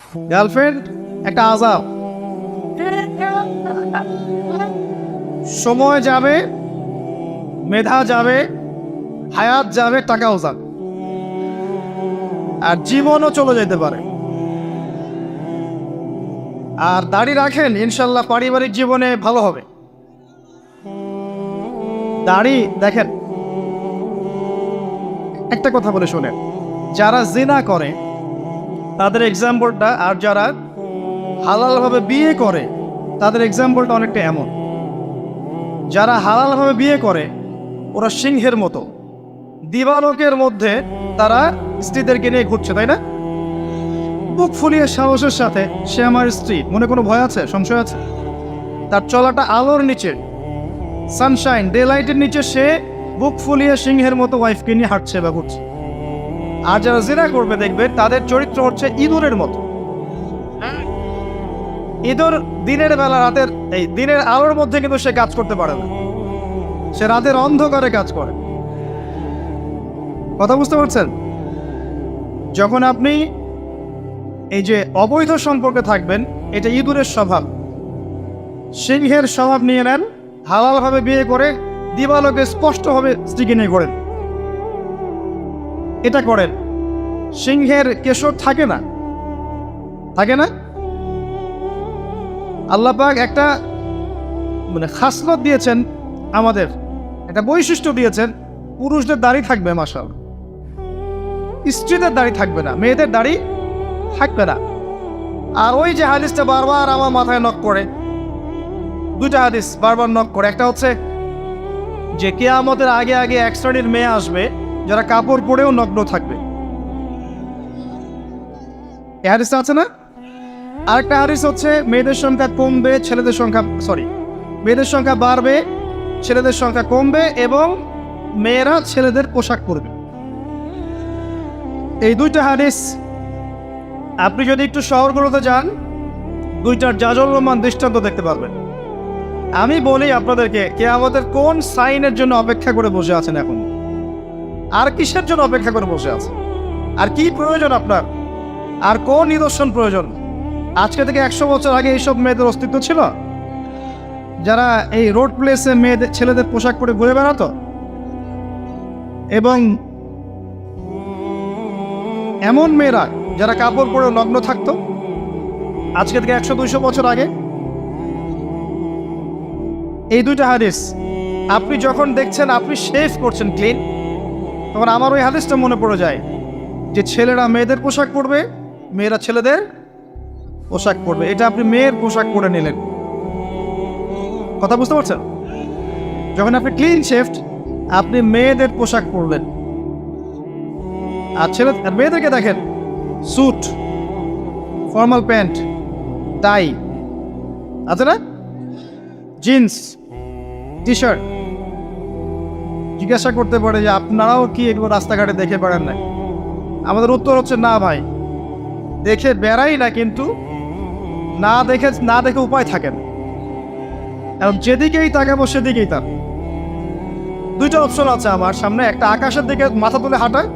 Girlfriend একটা আযাব। সময় যাবে, মেধা যাবে, হায়াত যাবে, টাকাও যাবে, আর জীবনও চলে যেতে পারে। আর দাড়ি রাখেন, ইনশাল্লাহ পারিবারিক জীবনে ভালো হবে। দাড়ি দেখেন, একটা কথা বলে শোনেন, যারা জিনা করে তাদের এক্সাম্পলটা, আর যারা হালালভাবে বিয়ে করে তাদের এক্সাম্পলটা অনেকটা এমন। যারা হালালভাবে বিয়ে করে ওরা সিংহের মতো, দিবালোকের মধ্যে তারা স্ত্রীদেরকে নিয়ে ঘুরছে, তাই না? বুক ফুলিয়ে সাহসের সাথে, সে আমার স্ত্রী, মনে কোনো ভয় আছে, সংশয় আছে? তার চলাটা আলোর নিচে, সানশাইন, ডে লাইটের নিচে, সে বুক ফুলিয়ে সিংহের মতো ওয়াইফকে নিয়ে হাঁটছে বা ঘুরছে। আর যারা জিনা করবে দেখবে তাদের চরিত্র হচ্ছে ইঁদুরের মতো। ইঁদুর দিনের বেলা, রাতের এই দিনের আলোর মধ্যে কিন্তু সে কাজ করতে পারে না, সে রাতের অন্ধকারে কাজ করে। কথা বুঝতে পারছেন? যখন আপনি এই যে অবৈধ সম্পর্কে থাকবেন, এটা ইঁদুরের স্বভাব। সিংহের স্বভাব নিয়ে নেন, হালালভাবে বিয়ে করে দিবালোকে স্পষ্টভাবে স্ত্রীকে নিয়ে করেন, এটা করেন। সিংহের কেশর থাকে না, থাকে না। আল্লাহ পাক একটা খাসলত দিয়েছেন, আমাদের একটা বৈশিষ্ট্য দিয়েছেন, পুরুষদের দাড়ি থাকবে মাশাআল্লাহ, স্ত্রীদের দাড়ি থাকবে না, মেয়েদের দাড়ি থাকবে না। আর ওই যে হাদিসটা বারবার আমার মাথায় নক করে, দুইটা হাদিস বারবার নক করে। একটা হচ্ছে যে কিয়ামতের আগে আগে এক শ্রেণীর মেয়ে আসবে যারা কাপড় পরেও নগ্ন থাকবে, এই হাদিসটা আছে না? আরেকটা হাদিস হচ্ছে মেয়েদের সংখ্যা কমবে, ছেলেদের সংখ্যা মেয়েদের সংখ্যা বাড়বে, ছেলেদের সংখ্যা কমবে, এবং মেয়েরা ছেলেদের পোশাক পরবে। এই দুইটা হাদিস আপনি যদি একটু শহরগুলোতে যান, দুইটার জাজল্যমান দৃষ্টান্ত দেখতে পারবেন। আমি বলি আপনাদেরকে, কিয়ামতের কোন সাইনের জন্য অপেক্ষা করে বসে আছেন এখন? আর কিসের জন্য অপেক্ষা করে বসে আছেন? আর কি প্রয়োজন আপনার? আর কোন নিদর্শন প্রয়োজন? আজকে থেকে 100 বছর আগে এইসব মেয়েদের অস্তিত্ব ছিল, যারা এই রোড প্লেসে মেয়েদের ছেলেদের পোশাক পরে ঘুরে বেড়াতো, এবং এমন মেয়েরা যারা কাপড় পরে নগ্ন থাকতো, আজকে থেকে 100-200 বছর আগে। এই দুইটা হাদিস আপনি যখন দেখছেন, আপনি শেভ করছেন ক্লিন, তখন আমার ওই হাদিসটা মনে পড়ে যায় যে ছেলেরা মেয়েদের পোশাক পরবে, মেয়েরা ছেলেদের পোশাক পরবে। এটা আপনি মেয়ের পোশাক পরে নিলেন। কথা বুঝতে পারছেন? যখন আপনি ক্লিন শেভড, আপনি মেয়েদের পোশাক পরলেন। আর মেয়েদেরকে দেখেন, স্যুট, ফর্মাল প্যান্ট, টাই আছে না, জিন্স, টি শার্ট। জিজ্ঞাসা করতে পারে যে আপনারাও কি এগুলো রাস্তাঘাটে দেখে বেড়ান না? আমাদের উত্তর হচ্ছে না ভাই, দেখে বেড়াই না, কিন্তু না দেখে উপায় থাকে না। এবং যেদিকেই তাকাবো সেদিকেই তার। দুইটা অপশন আছে আমার সামনে, একটা আকাশের দিকে মাথা তুলে হাঁটায়,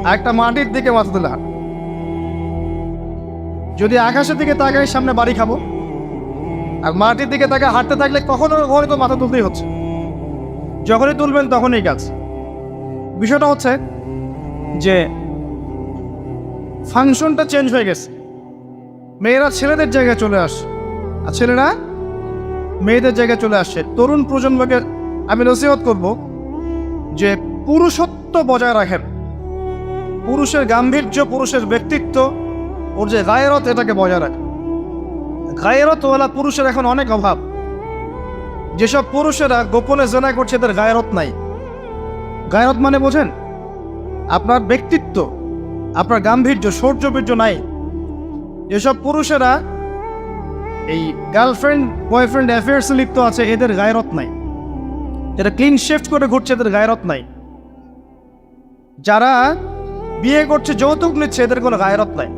আর একটা মাটির দিকে মাথা তুলে হাঁটা। যদি আকাশের দিকে তাকাই, সামনে বাড়ি খাবো, আর মাটির দিকে তাকে হাঁটতে থাকলে কখনো তো মাথা তুলতেই হচ্ছে। যখনই তুলবেন তখনই কাজ। বিষয়টা হচ্ছে যে ফাংশনটা চেঞ্জ হয়ে গেছে। মেয়েরা ছেলেদের জায়গায় চলে আসে, আর ছেলেরা মেয়েদের জায়গায় চলে আসছে। তরুণ প্রজন্মকে আমি নসিহত করব যে পুরুষত্ব বজায় রাখেন, পুরুষের গাম্ভীর্য, পুরুষের ব্যক্তিত্ব, ওর যে গায়রত, এটাকে বজায় রাখেন। গায়রতওয়ালা পুরুষের এখন অনেক অভাব। যেসব পুরুষেরা গোপনে জেনা করছে, এদের গায়রত নাই। গায়রত মানে বোঝেন? আপনার ব্যক্তিত্ব, আপনার গাম্ভীর্য, শৌর্যবীর্য নাই। যেসব পুরুষেরা এই গার্লফ্রেন্ড বয়ফ্রেন্ড অ্যাফেয়ার্সে লিপ্ত আছে, এদের গায়রত নাই। যারা ক্লিন শেভ করে ঘুরছে, এদের গায়রত নাই। যারা বিয়ে করছে, যৌতুক নিচ্ছে, এদের কোনো গায়রত নাই।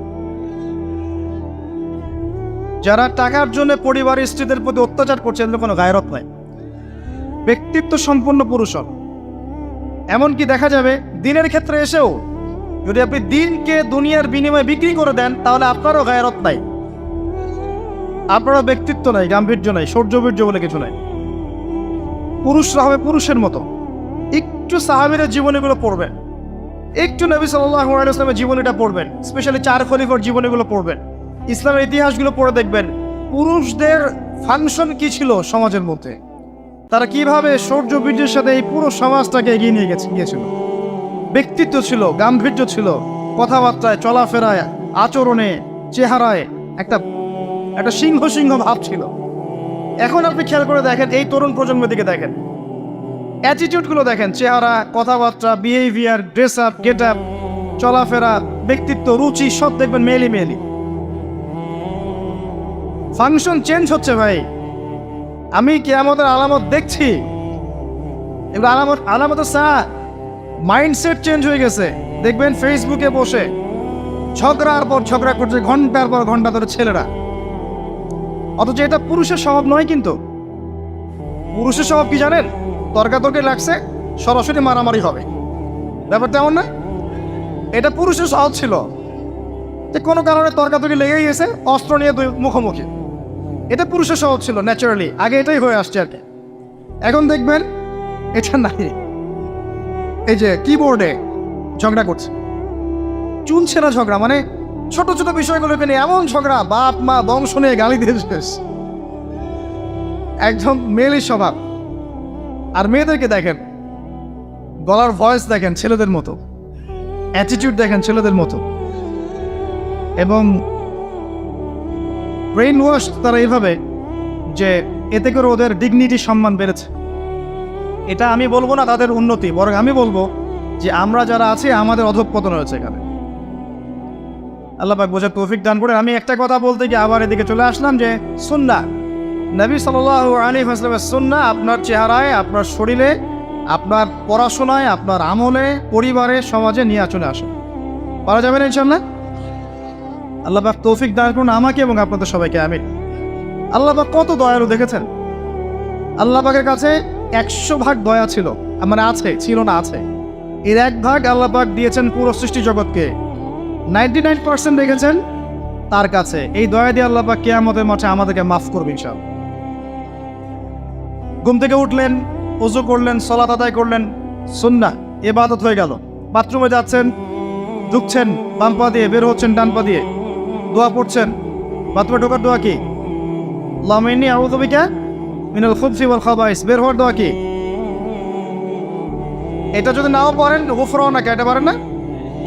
যারা টাকার জন্য পরিবারের স্ত্রীদের প্রতি অত্যাচার করছে, এদের কোনো গায়রত নাই। ব্যক্তিত্ব সম্পন্ন পুরুষ। এমনকি দেখা যাবে দিনের ক্ষেত্রে এসেও যদি আপনি দিনকে দুনিয়ার বিনিময়ে বিক্রি করে দেন, তাহলে আপনারও গায়রত নাই, আপনারও ব্যক্তিত্ব নাই, গাম্ভীর্য নাই, শৌর্যবীর্য বলে কিছু নাই। পুরুষরা হবে পুরুষের মতো। একটু সাহাবীদের জীবনীগুলো পড়বেন, একটু নবী সাল্লাল্লাহু আলাইহি ওয়াসাল্লামের জীবনীটা পড়বেন, স্পেশালি 4 খলিফার জীবনীগুলো পড়বেন, ইসলামের ইতিহাসগুলো পড়ে দেখবেন পুরুষদের ফাংশন কি ছিল সমাজের মধ্যে, তারা কিভাবে শৌর্যবীর্যের সাথে এই পুরো সমাজটাকে এগিয়ে নিয়ে গিয়েছিল। ব্যক্তিত্ব ছিল, গাম্ভীর্য ছিল, কথাবার্তায়, চলাফেরায়, আচরণে, চেহারায় একটা সিংহ ভাব ছিল। এখন আপনি খেয়াল করে দেখেন, এই তরুণ প্রজন্মের দিকে দেখেন, অ্যাটিটিউডগুলো দেখেন, চেহারা, কথাবার্তা, behaviour, dress up, get up, চলাফেরা, ব্যক্তিত্ব, রুচি সব দেখবেন মেলি। ফাংশন চেঞ্জ হচ্ছে ভাই। আমি কিয়ামতের আলামত দেখছি, এগুলো আলামতের মাইন্ডসেট চেঞ্জ হয়ে গেছে। দেখবেন ফেসবুকে বসে ঝগড়ার পর ঝগড়া করছে ঘন্টার পর ঘন্টা ধরে ছেলেরা, অথচ এটা পুরুষের স্বভাব নয়। কিন্তু পুরুষের স্বভাব কি জানেন? তর্কাতর্কি লাগছে, সরাসরি মারামারি হবে, ব্যাপারটা এমন না। এটা পুরুষের স্বভাব ছিল যে কোনো কারণে তর্কাতর্কি লেগেই গেছে, অস্ত্র নিয়ে দুই মুখোমুখি। এটা পুরুষের স্বভাব ছিল ন্যাচারালি, আগে এটাই হয়ে আসছে আর কি। এখন দেখবেন এটা নাই। এই যে কিবোর্ডে ঝগড়া করছে, চুনছেনা ঝগড়া, মানে ছোট ছোট বিষয়গুলোকে নিয়ে এমন ঝগড়া, বাপ মা বংশ নিয়ে গালি দিয়ে শেষ, একদম মেয়েলি স্বভাব। আর মেয়েদেরকে দেখেন, গলার ভয়েস দেখেন ছেলেদের মতো, অ্যাটিটিউড দেখেন ছেলেদের মতো, এবং ব্রেইন ওয়াশ তারা এইভাবে যে এতে করে ওদের ডিগনিটি, সম্মান বেড়েছে। এটা আমি বলবো না তাদের উন্নতি, বরং আমি বলবো যে আমরা যারা আছি আমাদের অধঃপতন হয়েছে এখানে। আল্লাহ পাক বোঝার তৌফিক দান করে। আমি একটা কথা বলতে গিয়ে আবার এদিকে চলে আসলাম যে সুন্নাহ, নবী সাল্লাল্লাহু আলাইহি ওয়াসাল্লামের সুন্নাহ আপনার চেহারায়, আপনার শরীরে, আপনার পড়াশোনায়, আপনার আমলে, পরিবারে, সমাজে নিয়ে চলে আসে। পারা যাবে না ইনশাআল্লাহ? আল্লাহ পাক তৌফিক দান করুন আমাকে এবং আপনাদের সবাইকে। আমিন। আল্লাহ পাক কত দয়ালু দেখেছেন। আল্লাহ পাকের কাছে 100 ভাগ দয়া ছিল, মানে আছে, ছিল না, আছে। এর 1 ভাগ আল্লাহ পাক দিয়েছেন পুরো সৃষ্টি জগৎকে, 99% রেখেছেন তার কাছে। এই দয়া দিয়ে আল্লাহ পাক কিয়ামতের মাঠে আমাদেরকে মাফ করবে ইনশাআল্লাহ। ঘুম থেকে উঠলেন, ওযু করলেন, সালাত আদায় করলেন, সুন্নাহ ইবাদত হয়ে গেল। বাথরুমে যাচ্ছেন, ঢুকছেন বাম পা দিয়ে, বের হচ্ছেন ডান পা দিয়ে, দোয়া পড়ছেন। বাথরুমে ঢোকার দোয়া কি? আল্লাহুম্মা ইন্নী আউযু বিকা মিনাল খুবসি ওয়াল খাবাইস। বের হওয়ার দোয়া কি? এটা যদি নাও পড়েন, গুফরানাকা, এটা পারেন না,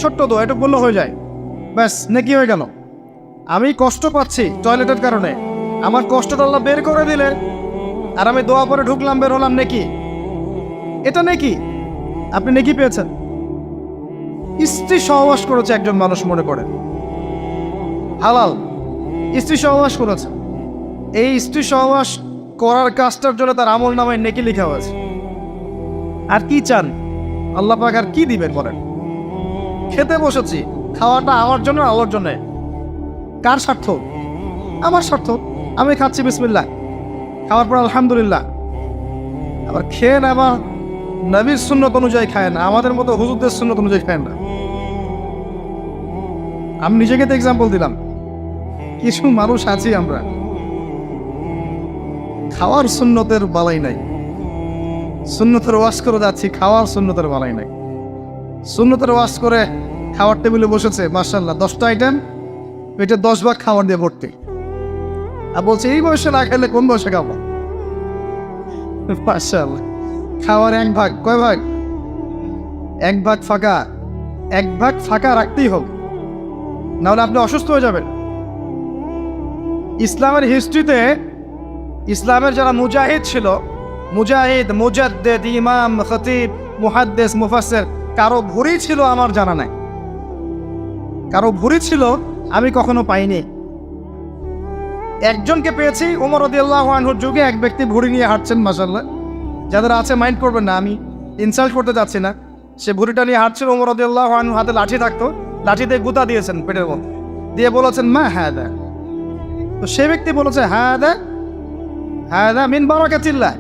ছোট্ট দোয়া, এটা বললে হয়ে যায়, ব্যাস নেকি হয়ে গেল। আমি কষ্ট পাচ্ছি টয়লেটের কারণে, আমার কষ্টটা আল্লাহ বের করে দিলে, আর আমি দোয়া পরে ঢুকলাম, বের হলাম, নেকি। এটা নেকি, আপনি নেকি পেয়েছেন। স্ত্রী সহবাস করেছে একজন মানুষ, মনে করেন হালাল, স্ত্রী সহবাস করেছে, এই স্ত্রী সহবাস করার কাজটার জন্য তার আমল নামায় নেকি লেখা হয়েছে। আর কি চান আল্লাহ পাক, আর কি দিবেন বলেন? খেতে বসেছি, খাওয়াটা আমার জন্য, আল্লাহর জন্য। কার স্বার্থ? আমার স্বার্থ। আমি খাচ্ছি বিসমিল্লাহ, খাওয়ার পর আলহামদুলিল্লাহ। আবার খেয়ে না, আবার নবীর সুন্নত অনুযায়ী খায় না, আমাদের মতো হুজুরদের সুন্নত অনুযায়ী খায় না। আমি নিজেকে তো এক্সাম্পল দিলাম। কিছু মানুষ আছি আমরা, খাওয়ার সুন্নতের বালাই নাই, সুন্নতের ওয়াশ করে যাচ্ছি, খাওয়ার সুন্নতের বালাই নাই। সুন্নতের ওয়াশ করে খাওয়ার টেবিলে বসেছে, মাশাআল্লাহ 10টা আইটেম, পেটে 10 ভাগ খাবার দিয়ে ভর্তি, আর বলছে এই বয়সে না খেলে কোন বয়সে খাবো? মাশাআল্লাহ। খাওয়ার 1 ভাগ, কয় ভাগ? 1 ভাগ ফাঁকা। 1 ভাগ ফাঁকা রাখতেই হবে, নাহলে আপনি অসুস্থ হয়ে যাবেন। ইসলামের হিস্ট্রিতে ইসলামের যারা মুজাহিদ ছিল, মুজাহিদ, মুজাদ্দিদ, ইমাম, খতিব, মুহাদ্দিস, মুফাসসির, কারো ভুঁড়ি ছিল আমার জানা নাই, কারো ভুঁড়ি ছিল আমি কখনো পাইনি। একজনকে পেয়েছি, ওমর রাদিয়াল্লাহু আনহুর যুগে এক ব্যক্তি ভুঁড়ি নিয়ে হাঁটছেন, মাশাআল্লাহ। যাদের আছে মাইন্ড করবেন না, আমি ইনসাল্ট করতে যাচ্ছি না। সে ভুঁড়িটা নিয়ে হাঁটছিল, ওমর রাদিয়াল্লাহু আনহু হাতে লাঠি থাকতো, লাঠিতে গুতা দিয়েছেন পেটের মধ্যে, দিয়ে বলেছেন মা হাদা। তো সে ব্যক্তি বলেছে হাদা হাদা মিন বারাকাতিল্লাহ,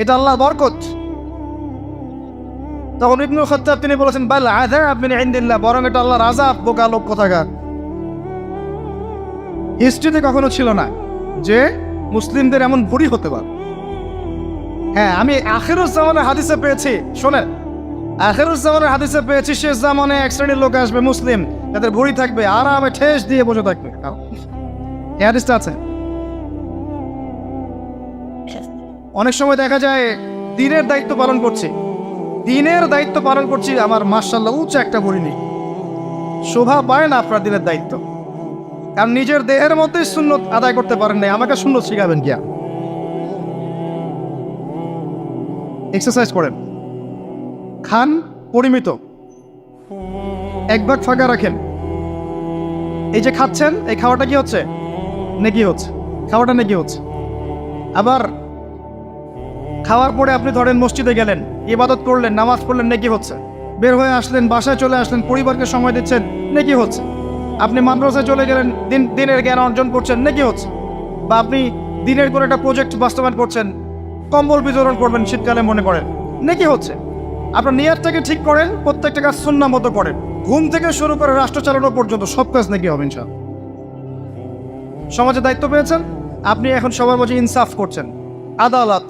এটা আল্লাহর বরকত। তখন ইবনুল খাত্তাব তিনি বলেছেন বাল আযাব মিন ইনদিল্লাহ, বরং এটা আল্লাহর আযাব, বোকা লোক কোথাকার। হিস্ট্রিতে কখনো ছিল না যে মুসলিমদের এমন ভুরি হতে পারে। হ্যাঁ, আমি আখিরুজ্জামানের হাদিসে পেয়েছি, শোনেন, আখিরুজ্জামানের হাদিসে পেয়েছি শেষ জামানে এক শ্রেণীর লোক আসবে মুসলিম, যাদের ভুঁড়ি থাকবে, আরামে ঠেস দিয়ে বসে থাকবে। এই হাদিসটা আছে। অনেক সময় দেখা যায় দিনের দায়িত্ব পালন করছি, আমার মাশাআল্লাহ উচ্চ একটা ভুঁড়ি নেই, শোভা পায় না আপনার দিনের দায়িত্ব, কারণ নিজের দেহের মধ্যেই সুন্নত আদায় করতে পারেন নাই, আমাকে সুন্নত শিখাবেন কি? এক্সারসাইজ করেন, খান পরিমিত, এক ভাগ ফাঁকা রাখেন। এই যে খাচ্ছেন, এই খাওয়াটা কি হচ্ছে? নেকি হচ্ছে, খাওয়াটা নেকি হচ্ছে। আবার খাওয়ার পরে আপনি ধরেন মসজিদে গেলেন, ইবাদত করলেন, নামাজ পড়লেন, নেকি হচ্ছে। বের হয়ে আসলেন, বাসায় চলে আসলেন, পরিবারকে সময় দিচ্ছেন, নেকি হচ্ছে। আপনি মাদ্রাসায় চলে গেলেন, দিনের জ্ঞান অর্জন করছেন, নেকি হচ্ছে। বা আপনি দিনের কোনো একটা প্রজেক্ট বাস্তবায়ন করছেন, কম্বল বিতরণ করবেন শীতকালে, মনে করেন, নেকি হচ্ছে। আপনার নিয়তটাকে ঠিক করেন, প্রত্যেকটা কাজ সুন্নাহ মতো করেন, ঘুম থেকে শুরু করে রাষ্ট্র চালানো পর্যন্ত সব কাজ নেকি হবে ইনশাআল্লাহ। সমাজে দায়িত্ব পেয়েছেন, আপনি এখন সবার মাঝে ইনসাফ করছেন, আদালত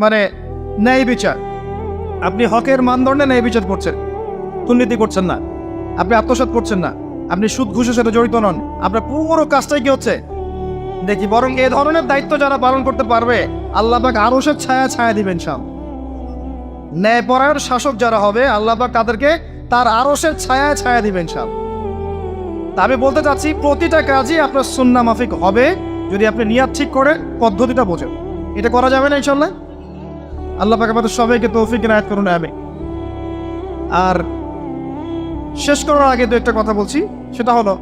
মানে ন্যায় বিচার, আপনি হকের মানদণ্ডে ন্যায় বিচার করছেন, দুর্নীতি করছেন না, আপনি আত্মসাৎ করছেন না, আপনি সুদ ঘুষের সাথে জড়িত নন, আপনার পুরো কাজটাই কি হচ্ছে দেখি। বরং এ ধরনের দায়িত্ব যারা পালন করতে পারবে, আল্লাহ পাক আরশের ছায়া দিবেন সব। ন্যায়পরায়ণ শাসক যারা হবে, আল্লাহ পাক তাদেরকে তার আরশের ছায়া দিবেন সব। তা আমি বলতে চাচ্ছি, প্রতিটা কাজই আপনার সুন্নাহ মাফিক হবে, যদি আপনি নিয়াত ঠিক করে পদ্ধতিটা বোঝেন। এটা করা যাবে না ইনশাআল্লাহ। আল্লাহ পাক আমাদের সবাইকে তৌফিক ইনায়াত করুন, আমিন। আর শেষ করার আগে দু একটা কথা বলছি, সেটা হলো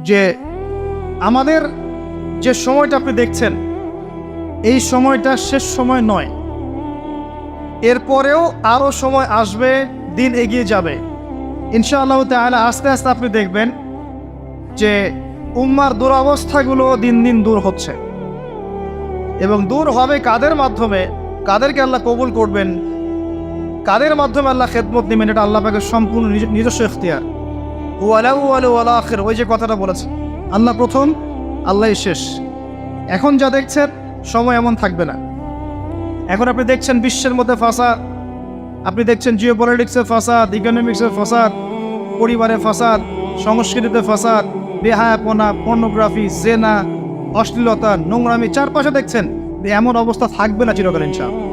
যে আমাদের যে সময়টা আপনি দেখছেন, এই সময়টা শেষ সময় নয়, এরপরেও আরও সময় আসবে, দিন এগিয়ে যাবে ইনশাআল্লাহ তাআলা। আস্তে আস্তে আপনি দেখবেন যে উম্মার দুরবস্থাগুলো দিন দিন দূর হচ্ছে, এবং দূর হবে কাদের মাধ্যমে, কাদেরকে আল্লাহ কবুল করবেন, কাদের মাধ্যমে আল্লাহ খেদমত নেবেন, এটা আল্লাহ পাকের সম্পূর্ণ নিজস্ব ইখতিয়ার। ওয়াল আউয়াল ওয়াল আখির, ওই যে কথাটা বলেছে, আল্লাহ প্রথম, আল্লাহই শেষ। এখন যা দেখছেন, সময় এমন থাকবে না। এখন আপনি দেখছেন বিশ্বের মধ্যে ফাসাদ, আপনি দেখছেন জিওপলিটিক্সের ফাসাদ, ইকোনমিক্সের ফাসাদ, পরিবারের ফাসাদ, সংস্কৃতিতে ফাসাদ, বেহায়াপনা, পর্নোগ্রাফি, জেনা, অশ্লীলতা, নোংরামি চারপাশে দেখছেন। এমন অবস্থা থাকবে না চিরকাল ইনশাআল্লাহ।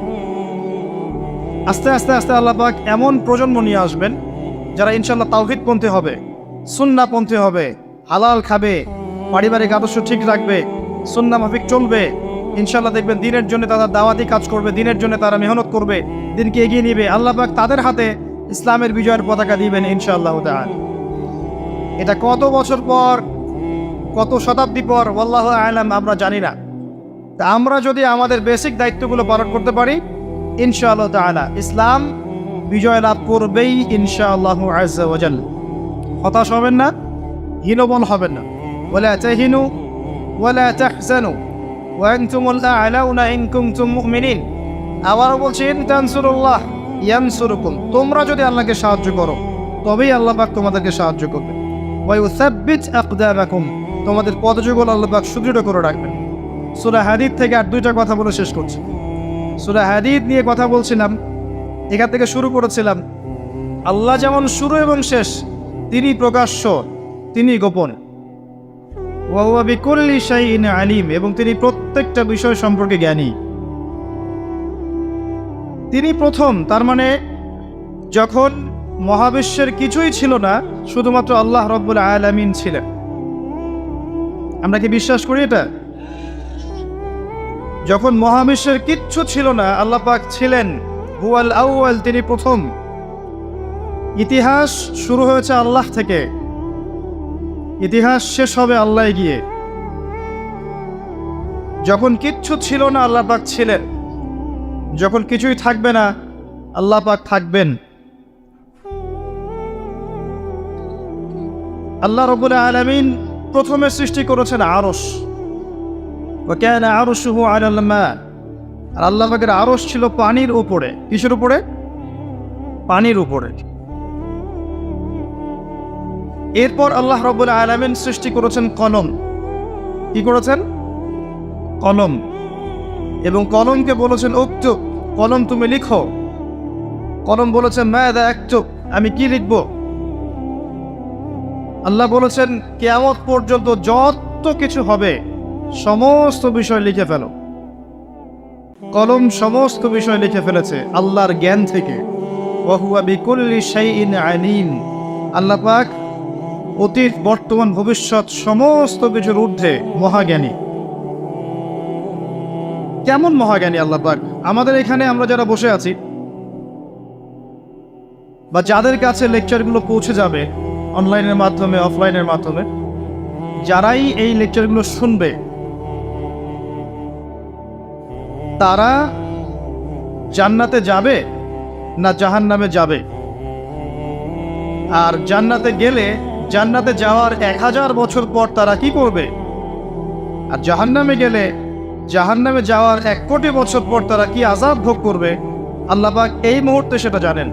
আস্তে আস্তে আস্তে আল্লাহ পাক এমন প্রজন্ম নিয়ে আসবেন যারা ইনশাআল্লাহ তাওহীদপন্থী হবে, সুন্নাহপন্থী হবে, হালাল খাবে, পারিবারিক আদর্শ ঠিক রাখবে, সুন্নাহ মাফিক চলবে। ইনশাআল্লাহ দেখবেন দিনের জন্য তারা দাওয়াতি কাজ করবে, দিনের জন্য তারা মেহনত করবে, দিনকে এগিয়ে নিবে। আল্লাহ পাক তাদের হাতে ইসলামের বিজয়ের পতাকা দিবেন ইনশাআল্লাহ তাআলা। এটা কত বছর পর, কত শতাব্দী পর, আল্লাহু আ'লাম, আমরা জানি না। তা আমরা যদি আমাদের বেসিক দায়িত্বগুলো পালন করতে পারি, ইনশাআল্লাহ তাআলা ইসলাম বিজয় লাভ করবেই ইনশাআল্লাহু আযজা ওয়া জাল। হতাশ হবেন না, হীনমন হবেন না। ওয়ালা তাহিনু ওয়ালা তাহজানু ওয়া আনতুমুল আ'লাউনা ইন কুনতুম মুমিনিন। আবারও বলছি, ইন তানসুরুল্লাহ ইয়ানসুরুকুম, তোমরা যদি আল্লাহকে সাহায্য করো, তবেই আল্লাহ পাক তোমাদেরকে সাহায্য করবে। ওয়া ইউসাব্বিত আকদামাকুম, তোমাদের পদযুগল আল্লাহ পাক সুদৃঢ় করে রাখবেন। সূরা হাদীদ থেকে আর দুইটা কথা বলে শেষ করছি। সূরা হাদীদ নিয়ে কথা বলছিলাম, এখান থেকে শুরু করেছিলাম। আল্লাহ যেমন শুরু এবং শেষ, তিনি প্রকাশ্য, তিনি গোপন। ওয়া হুয়া বিকুল্লি শাইইন আলিম, এবং তিনি প্রত্যেকটা বিষয় সম্পর্কে জ্ঞানী। তিনি প্রথম, তার মানে যখন মহাবিশ্বের কিছুই ছিল না, শুধুমাত্র আল্লাহ রাব্বুল আলামিন ছিলেন। আমরা কি বিশ্বাস করি এটা? যখন মহাবিশ্বের কিচ্ছু ছিল না, আল্লাহ পাক ছিলেন। হুয়াল আউয়াল, তিনি প্রথম। ইতিহাস শুরু হয়েছে আল্লাহ থেকে, ইতিহাস শেষ হবে আল্লাহ গিয়ে। যখন কিচ্ছু ছিল না, আল্লাহ পাক ছিলেন। যখন কিছুই থাকবে না, আল্লাহ পাক থাকবেন। আল্লাহ রাব্বুল আলামিন প্রথমে সৃষ্টি করেছেন আরশ। ওয়া কানা আরশুহু আলাল মা, আর আল্লাহ পাকের আরশ ছিল পানির উপরে। কিসের উপরে? পানির উপরে। এরপর আল্লাহ রাব্বুল আলামিন সৃষ্টি করেছেন কলম। কি করেছেন? কলম। এবং কলমকে বলেছেন উক্তুব, কলম তুমি লিখো। কলম বলেছেন মাযা আক্তুব, আমি কি লিখব? আল্লাহ বলেছেন কিয়ামত পর্যন্ত যত কিছু হবে সমস্ত বিষয় লিখে ফেলো। কলম সমস্ত বিষয় লিখে ফেলেছে আল্লাহর জ্ঞান থেকে। ওয়া হুয়া বিকুল্লি শাইইন আলিম। আল্লাহ পাক অতীত, বর্তমান, ভবিষ্যৎ সমস্ত কিছুর ঊর্ধ্বে মহাজ্ঞানী। কেমন মহাজ্ঞানী আল্লাহ পাক? আমাদের এখানে আমরা যারা বসে আছি বা যাদের কাছে লেকচারগুলো পৌঁছে যাবে অনলাইনের মাধ্যমে, অফলাইনের মাধ্যমে, যারাই এই লেকচারগুলো শুনবে তারা জান্নাতে যাবে না জাহান্নামে যাবে? আর জান্নাতে গেলে জান্নাতে যাওয়ার 1000 বছর পর তারা কি করবে? আর জাহান্নামে গেলে জাহান্নামে যাওয়ার 1 কোটি বছর পর তারা কি আযাব ভোগ করবে? আল্লাহ পাক এই মুহূর্তে সেটা জানেন।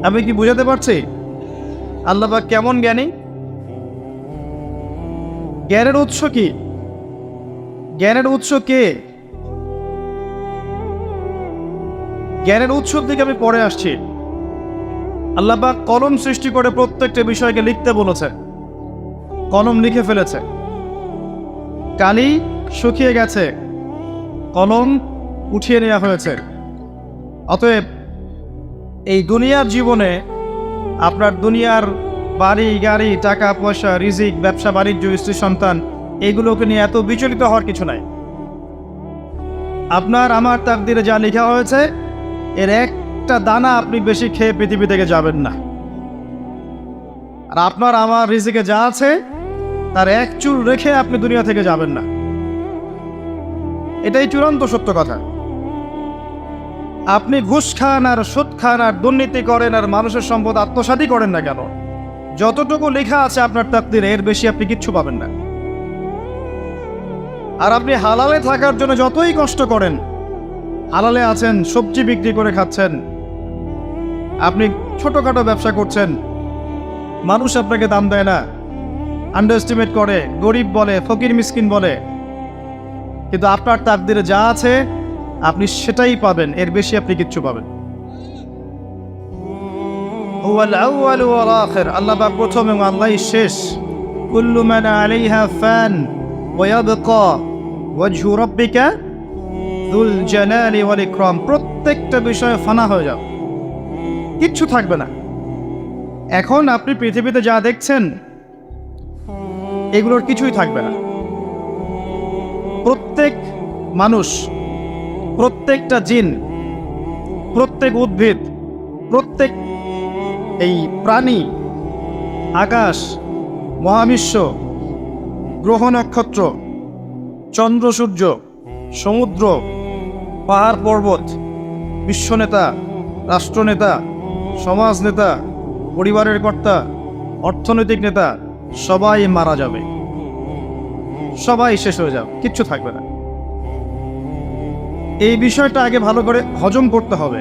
আমি কি বুঝাতে পারছি আল্লাহ পাক কেমন জ্ঞানী? জ্ঞানের উৎস কি? জ্ঞানের উৎস কে? জ্ঞানের উৎসর দিকে আমি পরে আসছি। আল্লাহ পাক কলম সৃষ্টি করে প্রত্যেকটা বিষয়কে লিখতে বলেছে। কলম লিখে ফেলেছে। কালি শুকিয়ে গেছে, কলম উঠিয়ে নেওয়া হয়েছে। অতএব এই দুনিয়ার জীবনে আপনার দুনিয়ার বাড়ি গাড়ি, টাকা পয়সা, রিজিক, ব্যবসা বাণিজ্য, স্ত্রী সন্তান, এগুলোকে নিয়ে এত বিচলিত হওয়ার কিছু নাই। আপনার আমার তাকদিরে যা লেখা হয়েছে এর একটা দানা আপনি বেশি খেয়ে পৃথিবী থেকে যাবেন না। আর আপনার আমার রিজিকে যা আছে তার এক চুল রেখে আপনি দুনিয়া থেকে যাবেন না। এটাই চূড়ান্ত সত্য কথা। আপনি ঘুষ খান আর সুদ খান আর দুর্নীতি করেন আর মানুষের সম্পদ আত্মসাৎই করেন না কেন, যতটুকু লেখা আছে আপনার তাকদিরে এর বেশি আপনি কিচ্ছু পাবেন না। আর আপনি হালালে থাকার জন্য যতই কষ্ট করেন, হালালে আছেন, সবজি বিক্রি করে খাচ্ছেন, আপনি ছোটখাটো ব্যবসা করছেন, মানুষ আপনাকে দাম দেয় না, আন্ডারএস্টিমেট করে, গরিব বলে, ফকির মিসকিন বলে, কিন্তু আপনার তাকদিরে যা আছে আপনি সেটাই পাবেন, এর বেশি আপনি কিচ্ছু পাবেন। হুয়াল আউয়ালু ওয়াল আখির, আল্লাহ পাক প্রথম এবং আল্লাহই শেষ। কুল্লু মান আলাইহা ফান ওয়া ইয়াবকা ওয়াজহু রাব্বিকা যুল জালালি ওয়াল ইকরাম। প্রত্যেকটা বিষয় ফানা হয়ে যাবে, কিচ্ছু থাকবে না। এখন আপনি পৃথিবীতে যা দেখছেন এগুলোর কিছুই থাকবে না। প্রত্যেক মানুষ, প্রত্যেকটা জিন, প্রত্যেক উদ্ভিদ, প্রত্যেক এই প্রাণী, আকাশ, মহাবিশ্ব, গ্রহ নক্ষত্র, চন্দ্র সূর্য, সমুদ্র, পাহাড় পর্বত, বিশ্বনেতা, রাষ্ট্রনেতা, সমাজ নেতা, পরিবারের কর্তা, অর্থনৈতিক নেতা, সবাই মারা যাবে, সবাই শেষ হয়ে যাবে, কিচ্ছু থাকবে না। এই বিষয়টা আগে ভালো করে হজম করতে হবে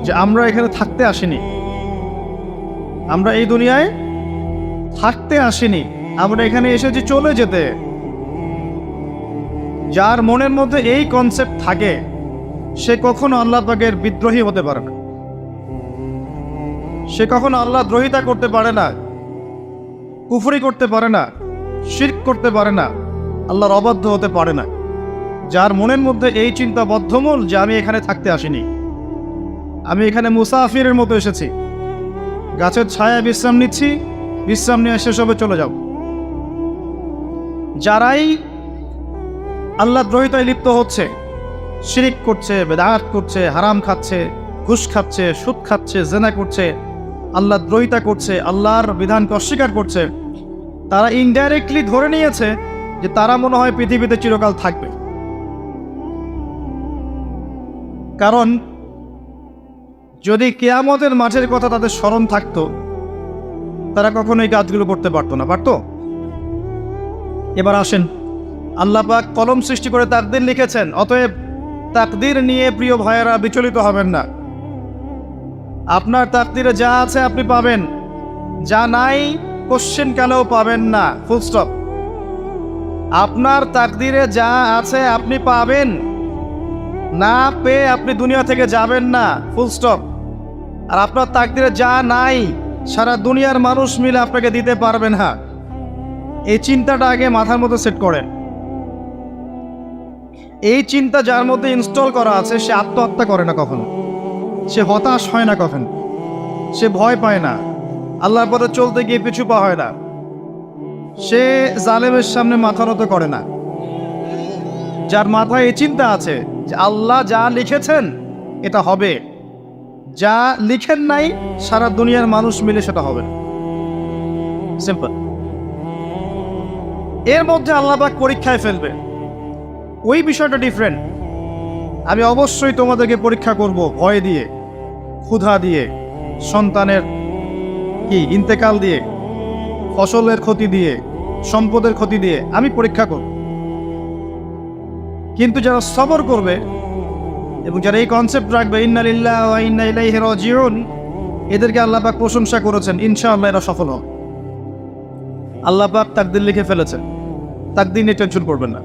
যে আমরা এখানে থাকতে আসিনি, আমরা এই দুনিয়ায় থাকতে আসিনি, আমরা এখানে এসেছি চলে যেতে। যার মনের মধ্যে এই কনসেপ্ট থাকে সে কখনো আল্লাহ পাকের বিদ্রোহী হতে পারে না, সে কখনো আল্লাহ দ্রোহিতা করতে পারে না, কুফরি করতে পারে না, শিরক করতে পারে না, আল্লাহর অবাধ্য হতে পারে না। যার মনের মধ্যে এই চিন্তা বদ্ধমূল যে আমি এখানে থাকতে আসিনি, আমি এখানে মুসাফিরের মতো এসেছি, গাছের ছায়ায় বিশ্রাম নিচ্ছি, বিশ্রাম নিয়ে শেষ হবে, চলে যাও। যারাই আল্লাহ দ্রোহিতায় লিপ্ত হচ্ছে, শিরিক করছে, বেদাত করছে, হারাম খাচ্ছে, ঘুষ খাচ্ছে, সুদ খাচ্ছে, জেনা করছে, আল্লাহ দ্রোহিতা করছে, আল্লাহর বিধানকে অস্বীকার করছে, তারা ইনডাইরেক্টলি ধরে নিয়েছে যে তারা মনে হয় পৃথিবীতে চিরকাল থাকবে। কারণ যদি কিয়ামতের মাঠের কথা তাদের স্মরণ থাকতো তারা কখনো এই কাজগুলো করতে পারতো না, পারতো? এবার আসেন, আল্লাহ পাক কলম সৃষ্টি করে তাকদীর লিখেছেন। অতএব তাকদীর নিয়ে প্রিয় ভাইয়েরা বিচলিত হবেন না। আপনার তাকদিরে যা আছে আপনি পাবেন, যা নাই কোশ্চেন কালেও পাবেন না, ফুল স্টপ। আপনার তাকদিরে যা আছে আপনি পাবেন, না পেয়ে আপনি দুনিয়া থেকে যাবেন না, ফুল স্টপ। আর আপনার তাকদিরে যা নাই সারা দুনিয়ার মানুষ মিলে আপনাকে দিতে পারবে না। এই চিন্তাটা আগে মাথার মধ্যে সেট করেন। এই চিন্তা যার মধ্যে ইনস্টল করা আছে সে আত্মহত্যা করে না কখনো, সে হতাশ হয় না কখনো, সে ভয় পায় না, আল্লাহর পথে চলতে গিয়ে পিছু পা হয় না, সে জালেমের সামনে মাথা নত করে না। যার মাথায় এই চিন্তা আছে যে আল্লাহ যা লিখেছেন এটা হবে, যা লিখেন নাই সারা দুনিয়ার মানুষ মিলে সেটা হবে, সিম্পল। এর মধ্যে আল্লাহ পাক পরীক্ষায় ফেলবে, ওই বিষয়টা ডিফারেন্ট। আমি অবশ্যই তোমাদেরকে পরীক্ষা করব ভয় দিয়ে, ক্ষুধা দিয়ে, সন্তানের ইন্তেকাল দিয়ে, ফসলের ক্ষতি দিয়ে, সম্পদের ক্ষতি দিয়ে আমি পরীক্ষা করব। কিন্তু যারা সবর করবে এবং যারা এই কনসেপ্ট রাখবে ইন্না লিল্লাহি ওয়া ইন্না ইলাইহি রাজিউন, এদেরকে আল্লাহ পাক প্রশংসা করেছেন, ইনশাআল্লাহ এরা সফল হবে। আল্লাহ পাক তাকদীর লিখে ফেলেছেন, তাকদীর নিয়ে টেনশন করবেন না,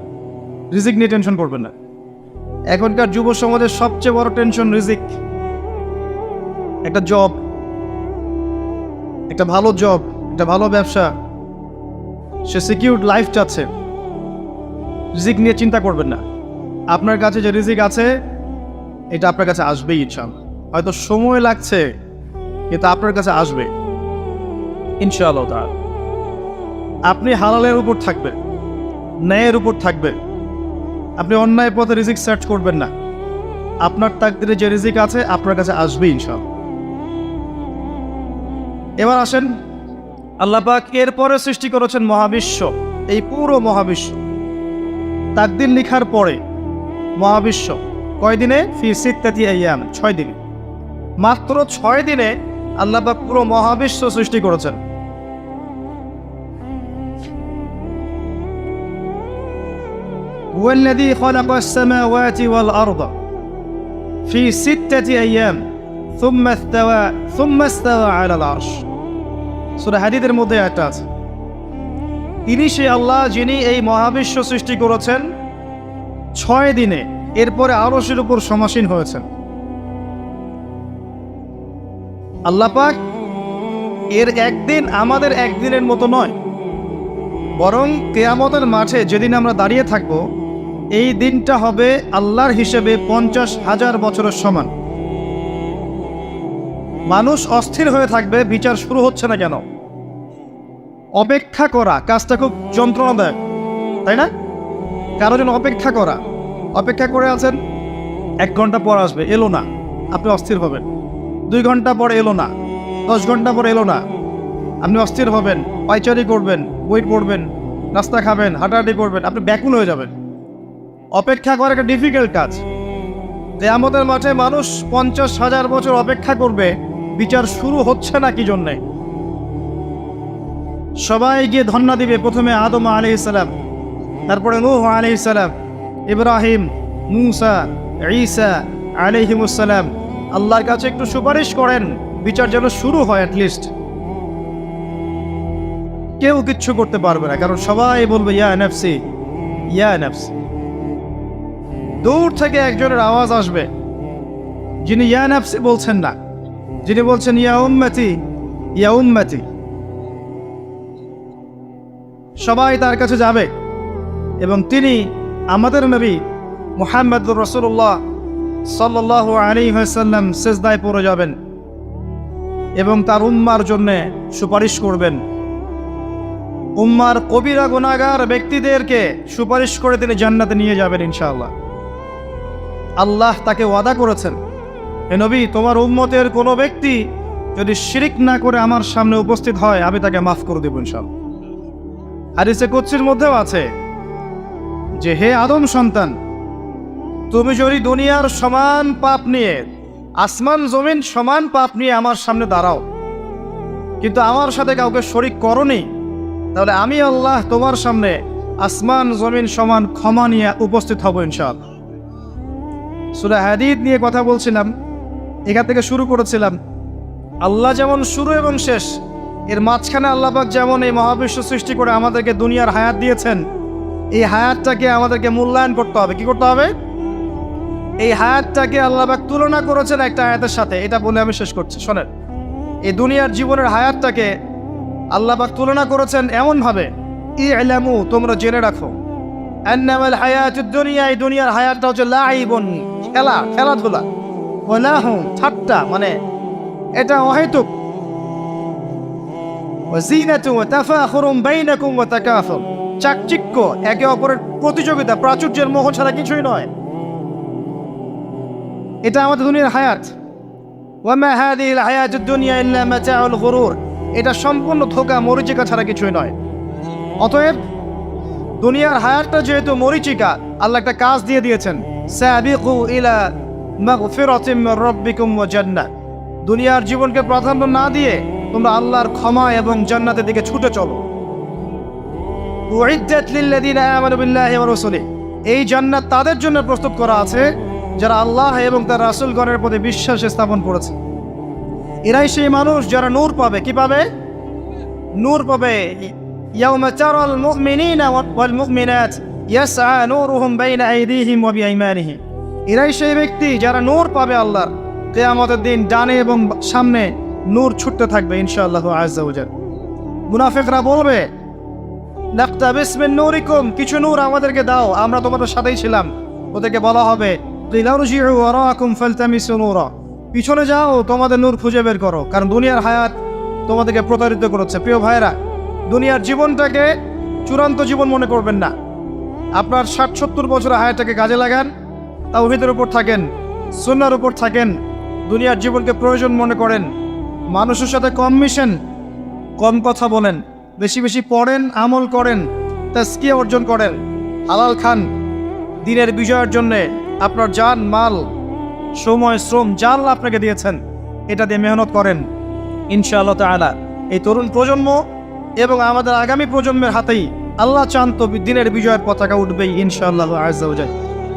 রিজিক নিয়ে টেনশন করবেন না। এখনকার যুব সমাজের সবচেয়ে বড় টেনশন রিজিক। একটা জব, একটা ভালো জব, একটা ভালো ব্যবসা, সে সিকিউরড লাইফ চাচ্ছে, রিজিক নিয়ে চিন্তা করবেন না। আপনার কাছে যে রিজিক আছে এটা আপনার কাছে আসবেই ইনশাআল্লাহ। হয়তো সময় লাগছে কিন্তু আপনার কাছে আসবে ইনশাআল্লাহ তাআলা। আপনি হালালের উপর থাকবেন, ন্যায়ের উপর থাকবেন, আপনি অন্যায় পথে রিজিক সার্চ করবেন না। আপনার তাকদিরে যে রিজিক আছে আপনার কাছে আসবে ইনশাআল্লাহ। এবার আসেন, আল্লাহ পাক এরপরে সৃষ্টি করেছেন মহাবিশ্ব, এই পুরো মহাবিশ্ব। তাকদির লিখার পরে মহাবিশ্ব কয়দিনে? ফি সিত্তাতি আইয়াম, 6 দিনে। মাত্র 6 দিনে আল্লাহ পাক পুরো মহাবিশ্ব সৃষ্টি করেছেন। ওয়াল্লাযী খালাকাস সামাওয়াতি ওয়াল আরদা ফি সিত্তাতি আইয়াম সুম্মা ইসতাওয়া আলাল আরশ। সূরা হাদীদের মধ্যে একটা আছে, তিনি সেই আল্লাহ যিনি এই মহাবিশ্ব সৃষ্টি করেছেন 6 দিনে, এরপরে আরশের উপর সমাসীন হয়েছেন। আল্লাহ পাক এর একদিন আমাদের একদিনের মতো নয়, বরং কিয়ামতের মাঠে যেদিন আমরা দাঁড়িয়ে থাকব এই দিনটা হবে আল্লাহর হিসেবে 50,000 বছরের সমান। মানুষ অস্থির হয়ে থাকবে, বিচার শুরু হচ্ছে না কেন। অপেক্ষা করা কাজটা খুব যন্ত্রণাদায়ক, তাই না? কারোর জন্য অপেক্ষা করে আছেন, 1 ঘন্টা পর আসবে, এলো না, আপনি অস্থির হবেন। 2 ঘন্টা পর এলো না, 10 ঘন্টা পর এলো না, আপনি অস্থির হবেন, পায়চারি করবেন, বই পড়বেন, নাস্তা খাবেন, হাঁটাহাঁটি করবেন, আপনি ব্যাকুল হয়ে যাবেন। অপেক্ষা করা একটা ডিফিকাল্ট কাজ। কিয়ামতের মাঠে মানুষ 50,000 বছর অপেক্ষা করবে, বিচার শুরু হচ্ছে না কি জন্যে। সবাই গিয়ে ধন্না দিবে, প্রথমে আদম আলাইহিস সালাম, তারপরে নূহ আলাইহিস সালাম, ইব্রাহিম, মূসা, ঈসা আলাইহিমুস সালাম। আল্লাহর কাছে একটু সুপারিশ করেন, বিচার যেন শুরু হয় অ্যাটলিস্ট। কেউ কিচ্ছু করতে পারবে না, কারণ সবাই বলবে ইয়া নাফসি, ইয়া নাফসি। দূর থেকে একজনের আওয়াজ আসবে যিনি ইয়া নাফসি বলছেন না, যিনি বলছেন ইয়া উম্মতি, ইয়া উম্মতি। সবাই তার কাছে যাবে এবং তিনি আমাদের নবী মুহাম্মদুর রাসূলুল্লাহ সাল্লাল্লাহু আলাইহি ওয়াসাল্লাম সিজদায় পড়ে যাবেন এবং তার উম্মার জন্য সুপারিশ করবেন। উম্মার কবিরা গুনাহগার ব্যক্তিদেরকে সুপারিশ করে তিনি জান্নাতে নিয়ে যাবেন ইনশাআল্লাহ। আল্লাহ তাকে ওয়াদা করেছেন, হে নবী, তোমার উম্মতের কোনো ব্যক্তি যদি শিরিক না করে আমার সামনে উপস্থিত হয় আমি তাকে মাফ করে দেব ইনশাআল্লাহ। হাদিসে কুদসির মধ্যেও আছে যে হে আদম সন্তান, তুমি যদি দুনিয়ার সমান পাপ নিয়ে, আসমান জমিন সমান পাপ নিয়ে আমার সামনে দাঁড়াও, কিন্তু আমার সাথে কাউকে শরিক করনি, তাহলে আমি আল্লাহ তোমার সামনে আসমান জমিন সমান ক্ষমা নিয়ে উপস্থিত হব ইনশাআল্লাহ। সূরা হাদীদ নিয়ে কথা বলছিলাম, এখান থেকে শুরু করেছিলাম আল্লাহ যেমন শুরু এবং শেষ, এর মাঝখানে আল্লাহ পাক যেমন এই মহাবিশ্ব সৃষ্টি করে আমাদেরকে দুনিয়ার হায়াত দিয়েছেন, এই হায়াতটাকে আমাদেরকে মূল্যায়ন করতে হবে। কি করতে হবে? এই হায়াতটাকে আল্লাহ পাক তুলনা করেছেন একটা আয়াতের সাথে। এটা বলে আমি শেষ করছি, শোনেন। এই দুনিয়ার জীবনের হায়াতটাকে আল্লাহ পাক তুলনা করেছেন এমনভাবে, ই'লামু, তোমরা জেনে রাখো, আন্নামাল হায়াতুদ দুনিয়া, এই দুনিয়ার হায়াতটা হচ্ছে লাইবুন, খেলাধুলা, ওয়া লাহু, ঠাট্টা, মানে এটা অহেতুক, ওয়া যিনাতু ওয়া তাফাখুরুম বাইনাকুম ওয়া তাকাসুর, চাকচিক্য, একে অপরের প্রতিযোগিতা, প্রাচুর্যের মোহ ছাড়া কিছুই নয়। এটা আমাদের দুনিয়ার হায়াত। ওয়া মা হাযিহিল হায়াতুদ দুনিয়া ইল্লা মাতাউল গুরুর, এটা সম্পূর্ণ ধোঁকা, মরিচিকা ছাড়া কিছুই নয়। অতএব দুনিয়ার হায়াতটা যেহেতু মরিচিকা, আল্লাহ একটা কাজ দিয়ে দিয়েছেন, সাবিকু ইলা মাগফিরাতিম মির রাব্বিকুম ওয়া জান্নাহ, দুনিয়ার জীবনকে প্রাধান্য না দিয়ে তোমরা আল্লাহর ক্ষমা এবং জান্নাতের দিকে ছুটে চলো। উইদ্দাত লিল্লাযিনা আমানু বিল্লাহি ওয়া রাসূলিহি, এই জান্নাত তাদের জন্য প্রস্তুত করা আছে যারা আল্লাহ এবং তার রাসূলগণের প্রতি বিশ্বাস স্থাপন করেছে। এরাই সেই মানুষ যারা নূর পাবে। কি পাবে? নূর পাবে। ইয়াউমা তারাল মুমিনিনা ওয়াল মুমিনাত ইয়াসআ নূরুহুম বাইনা আইদিহিম ওয়া বিআইমানিহিম, এরাই সেই ব্যক্তি যারা নূর পাবে আল্লাহর। কিয়ামতের দিন ডানে এবং সামনে নূর ছুটতে থাকবে ইনশাআল্লাহ আযজা ওয়া জাল। মুনাফিকরা বলবে, নাক্তাবিস মিন নূরিকুম, কিছু নূর আমাদেরকে দাও, আমরা তোমাদের সাথেই ছিলাম। ওদেরকে বলা হবে, ইলারজিউ ওয়ারাকুম ফালতামিসু নূরা, পিছনে যাও, তোমাদের নূর খুঁজে বের করো, কারণ দুনিয়ার হায়াত তোমাদেরকে প্রতারিত করেছে। প্রিয় ভাইরা, দুনিয়ার জীবনটাকে চূড়ান্ত জীবন মনে করবেন না। আপনার ৬০-৭০ বছরের হায়াতটাকে কাজে লাগান, তাওহীদের উপর থাকেন, সুন্নাহর উপর থাকেন, দুনিয়ার জীবনকে প্রয়োজন মনে করেন, মানুষের সাথে কম মিশেন, কম কথা বলেন, বেশি বেশি পড়েন, আমল করেন, তাজকিয়া অর্জন করেন, হালাল খান। দিনের বিজয়ের জন্যে আপনার জান, মাল, সময়, শ্রম যা আল্লাহ আপনাকে দিয়েছেন, এটা দিয়ে মেহনত করেন। ইনশাআল্লাহ তাআলা এই তরুণ প্রজন্ম এবং আমাদের আগামী প্রজন্মের হাতেই আল্লাহ চান তো দিনের বিজয়ের পতাকা উঠবেই ইনশাআল্লাহ আযজা ওয়া জাল।